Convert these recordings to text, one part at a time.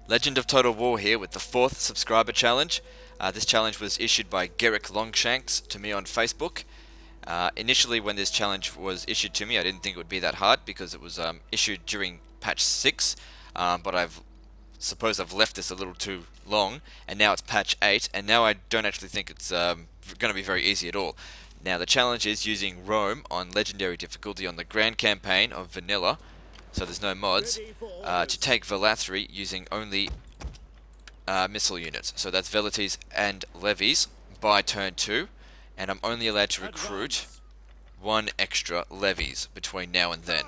Legend of Total War here with the 4th subscriber challenge. This challenge was issued by Gerik Longshanks to me on Facebook. Initially when this challenge was issued to me, I didn't think it would be that hard because it was issued during patch 6, but suppose I've left this a little too long, and now it's patch 8, and now I don't actually think it's going to be very easy at all. Now the challenge is using Rome on legendary difficulty on the Grand Campaign of Vanilla, so there's no mods, to take Velathri using only missile units. So that's Velathris and levies by turn 2, and I'm only allowed to recruit 1 extra levies between now and then.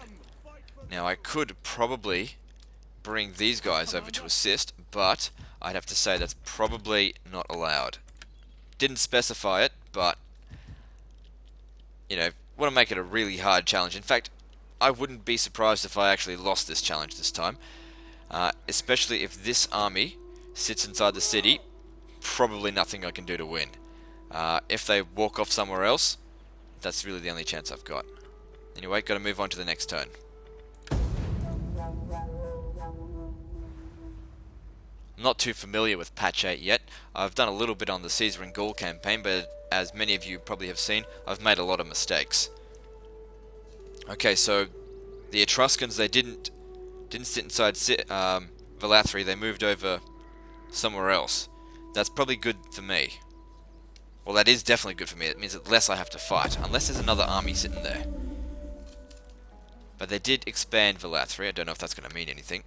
Now I could probably bring these guys over to assist, but I'd have to say that's probably not allowed. Didn't specify it, but you know, want to make it a really hard challenge. In fact, I wouldn't be surprised if I actually lost this challenge this time, especially if this army sits inside the city. Probably nothing I can do to win. If they walk off somewhere else, that's really the only chance I've got. Anyway, got to move on to the next turn. I'm not too familiar with patch 8 yet. I've done a little bit on the Caesar and Gaul campaign, but as many of you probably have seen, I've made a lot of mistakes. Okay, so the Etruscans, they didn't sit inside Velathri, they moved over somewhere else. That's probably good for me. Well, that is definitely good for me. It means that less I have to fight, unless there's another army sitting there. But they did expand Velathri. I don't know if that's going to mean anything.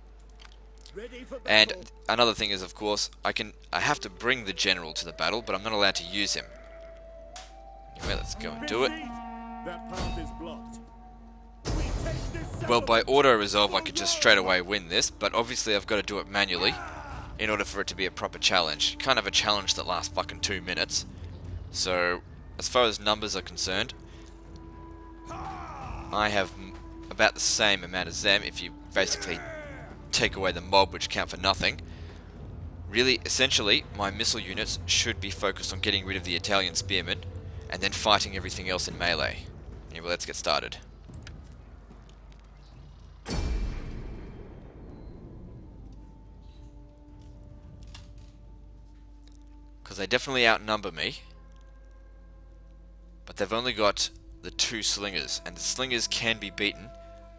And another thing is, of course, I have to bring the general to the battle, but I'm not allowed to use him. Anyway, let's go and do it. Well, by auto-resolve I could just straight away win this, but obviously I've got to do it manually in order for it to be a proper challenge. You can't have a challenge that lasts fucking 2 minutes. So, as far as numbers are concerned, I have about the same amount as them if you basically take away the mob, which count for nothing. Really, essentially, my missile units should be focused on getting rid of the Italian spearmen and then fighting everything else in melee. Anyway, let's get started. Because they definitely outnumber me, but they've only got the 2 slingers, and the slingers can be beaten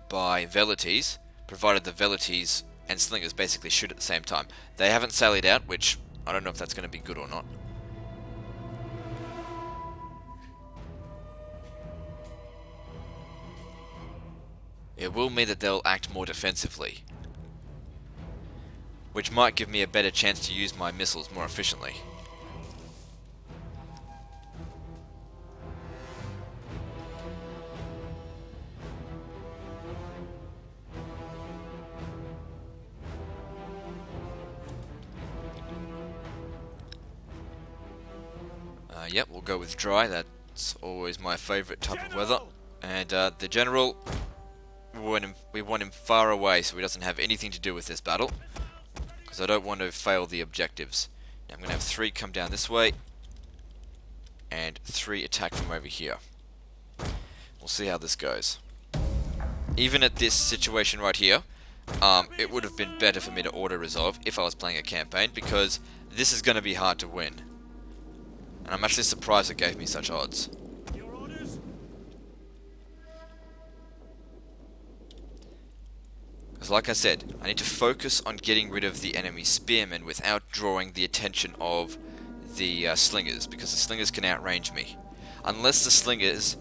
by Velathris, provided the Velathris and slingers basically shoot at the same time. They haven't sallied out, which I don't know if that's going to be good or not. It will mean that they'll act more defensively, which might give me a better chance to use my missiles more efficiently. Yep, we'll go with dry. That's always my favourite type of weather. And the general, we want him far away so he doesn't have anything to do with this battle, because I don't want to fail the objectives. Now I'm going to have 3 come down this way, and 3 attack from over here. We'll see how this goes. Even at this situation right here, it would have been better for me to auto-resolve if I was playing a campaign, because this is going to be hard to win. And I'm actually surprised it gave me such odds. Because like I said, I need to focus on getting rid of the enemy spearmen without drawing the attention of the slingers, because the slingers can outrange me. Unless the slingers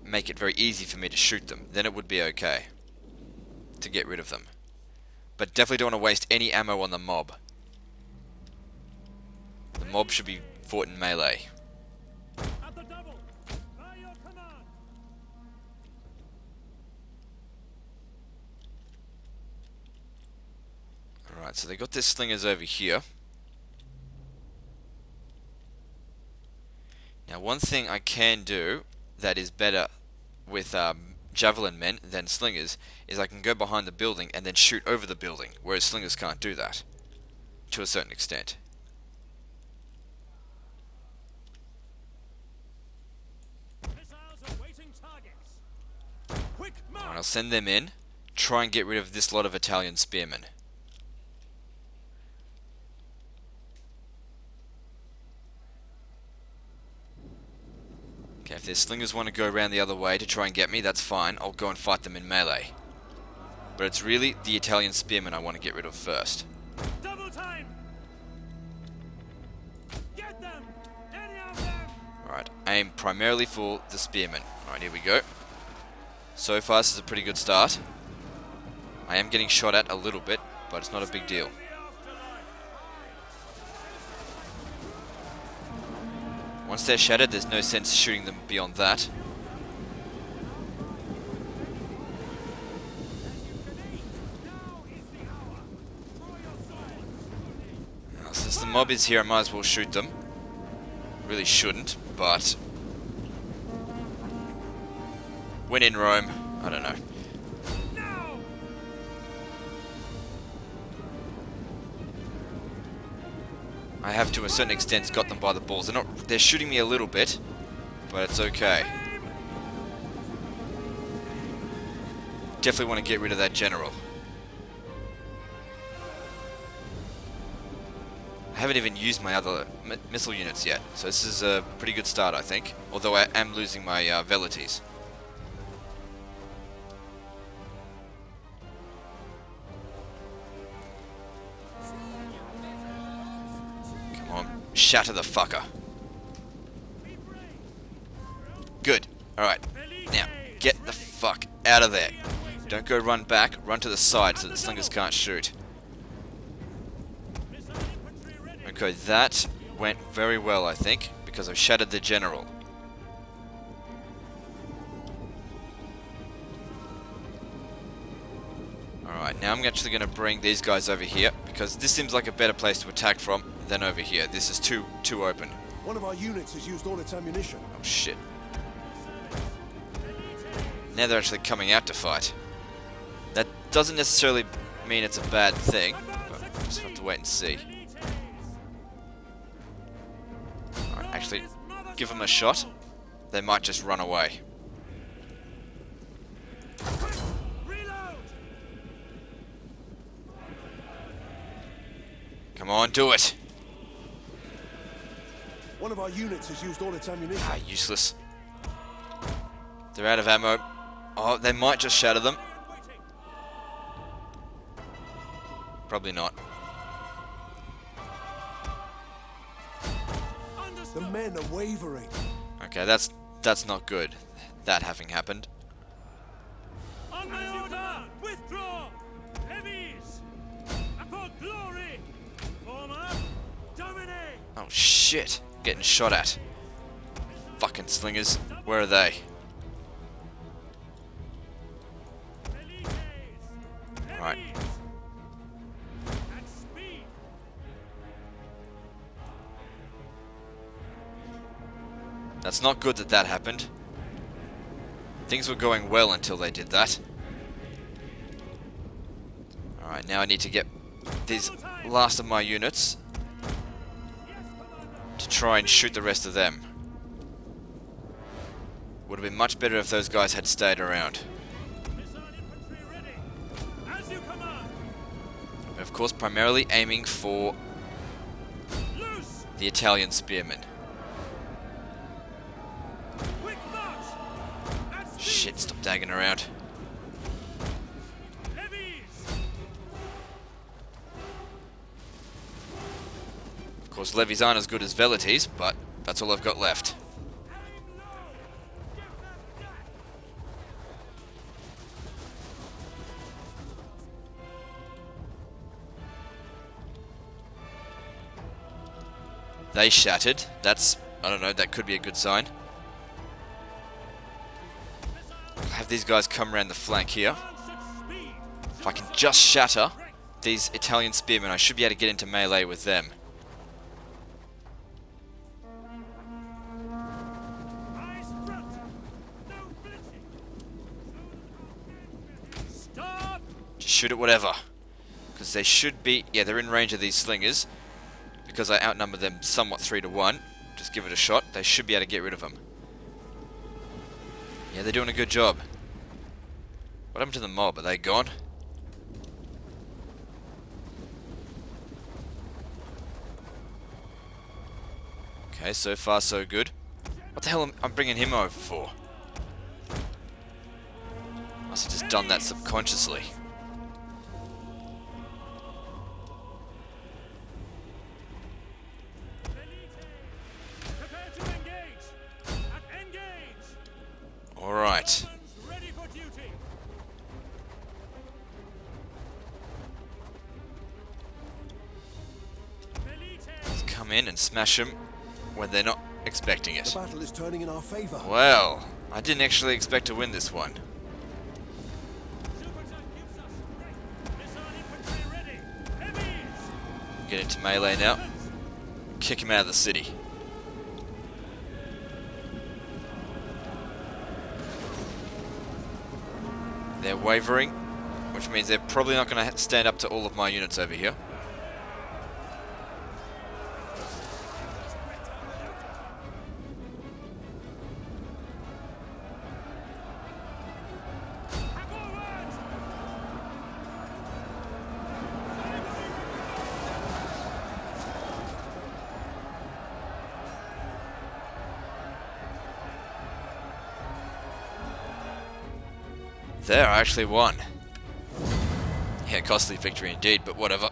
make it very easy for me to shoot them, then it would be okay to get rid of them. But definitely don't want to waste any ammo on the mob. The mob should be fought in melee. Alright, so they got their slingers over here. Now one thing I can do that is better with javelin men than slingers is I can go behind the building and then shoot over the building, whereas slingers can't do that to a certain extent. Alright, I'll send them in, try and get rid of this lot of Italian spearmen. Okay, if their slingers want to go around the other way to try and get me, that's fine. I'll go and fight them in melee. But it's really the Italian spearmen I want to get rid of first. Double time. Get them. Any of them. Alright, aim primarily for the spearmen. Alright, here we go. So far, this is a pretty good start. I am getting shot at a little bit, but it's not a big deal. Once they're shattered, there's no sense shooting them beyond that. Now, since the mob is here, I might as well shoot them. Really shouldn't, but when in Rome, I don't know. I have, to a certain extent, got them by the balls. They're shooting me a little bit, but it's okay. Definitely want to get rid of that general. I haven't even used my other missile units yet, so this is a pretty good start, I think. Although I am losing my Velathris. Shatter the fucker. Good. Alright. Now, get the fuck out of there. Don't go run back. Run to the side so the slingers can't shoot. Okay, that went very well, I think, because I've shattered the general. Alright, now I'm actually going to bring these guys over here, because this seems like a better place to attack from than over here. This is too open. One of our units has used all its ammunition. Oh shit. Now they're actually coming out to fight. That doesn't necessarily mean it's a bad thing, but we'll just have to wait and see. Alright, actually, give them a shot. They might just run away. Come on, do it! One of our units has used all its ammunition. Ah, useless. They're out of ammo. Oh, they might just shatter them. Probably not. The men are wavering. Okay, that's not good. That having happened. On my order, withdraw. Levies. For glory. Former. Dominate. Oh shit. Getting shot at. Fucking slingers. Where are they? Right. That's not good that that happened. Things were going well until they did that. Alright, now I need to get these last of my units to try and shoot the rest of them. Would have been much better if those guys had stayed around. But of course, primarily aiming for the Italian spearmen. Shit, stop dagging around. Of course, levies aren't as good as Velathris, but that's all I've got left. They shattered. That's, I don't know, that could be a good sign. Have these guys come around the flank here. If I can just shatter these Italian spearmen, I should be able to get into melee with them. Just shoot at whatever. Because they should be... Yeah, they're in range of these slingers. Because I outnumber them somewhat 3 to 1. Just give it a shot. They should be able to get rid of them. Yeah, they're doing a good job. What happened to the mob? Are they gone? Okay, so far so good. What the hell am I bringing him over for? Must have just done that subconsciously. Prepare to engage. Engage. Alright. Ready for duty. Let's come in and smash them when they're not expecting The it. battle is turning in our favor. Well, I didn't actually expect to win this one. Get into melee now. Kick him out of the city. They're wavering, which means they're probably not going to stand up to all of my units over here. There, I actually won. Yeah, costly victory indeed, but whatever.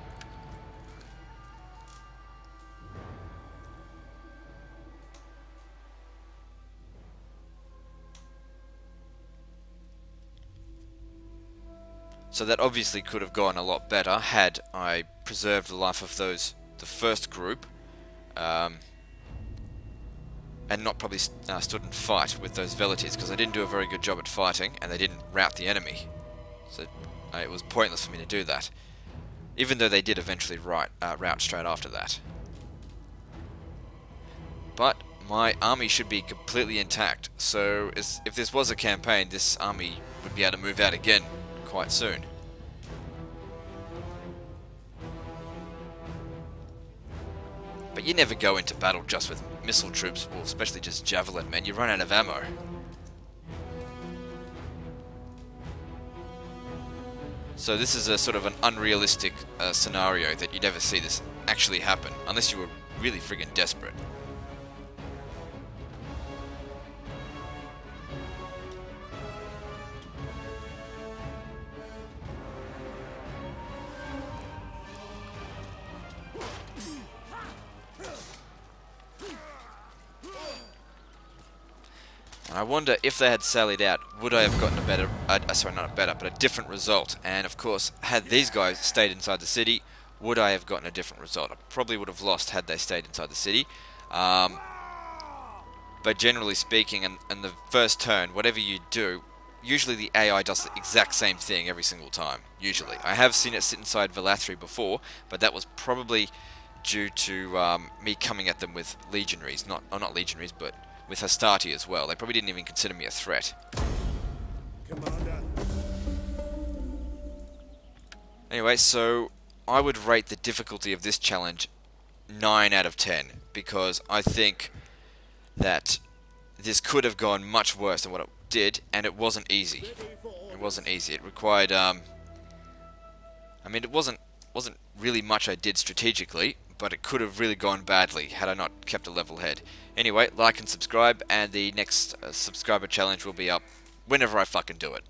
So that obviously could have gone a lot better had I preserved the life of the first group, and not probably stood and fight with those Velathris, because I didn't do a very good job at fighting, and they didn't rout the enemy. So it was pointless for me to do that, even though they did eventually rout straight after that. But my army should be completely intact, so if this was a campaign, this army would be able to move out again quite soon. But you never go into battle just with missile troops, well, especially just javelin men. You run out of ammo. So this is a sort of an unrealistic scenario that you'd ever see this actually happen, unless you were really friggin' desperate. I wonder if they had sallied out, would I have gotten a better, sorry, not a better, but a different result? And of course, had these guys stayed inside the city, would I have gotten a different result? I probably would have lost had they stayed inside the city. But generally speaking, in the first turn, whatever you do, usually the AI does the exact same thing every single time, usually. I have seen it sit inside Velathri before, but that was probably due to me coming at them with legionaries, not legionaries, but with Hastati as well. They probably didn't even consider me a threat. Commander. Anyway, so I would rate the difficulty of this challenge 9 out of 10, because I think that this could have gone much worse than what it did, and it wasn't easy. It wasn't easy. It required, I mean, it wasn't really much I did strategically, but it could have really gone badly had I not kept a level head. Anyway, like and subscribe, and the next subscriber challenge will be up whenever I fucking do it.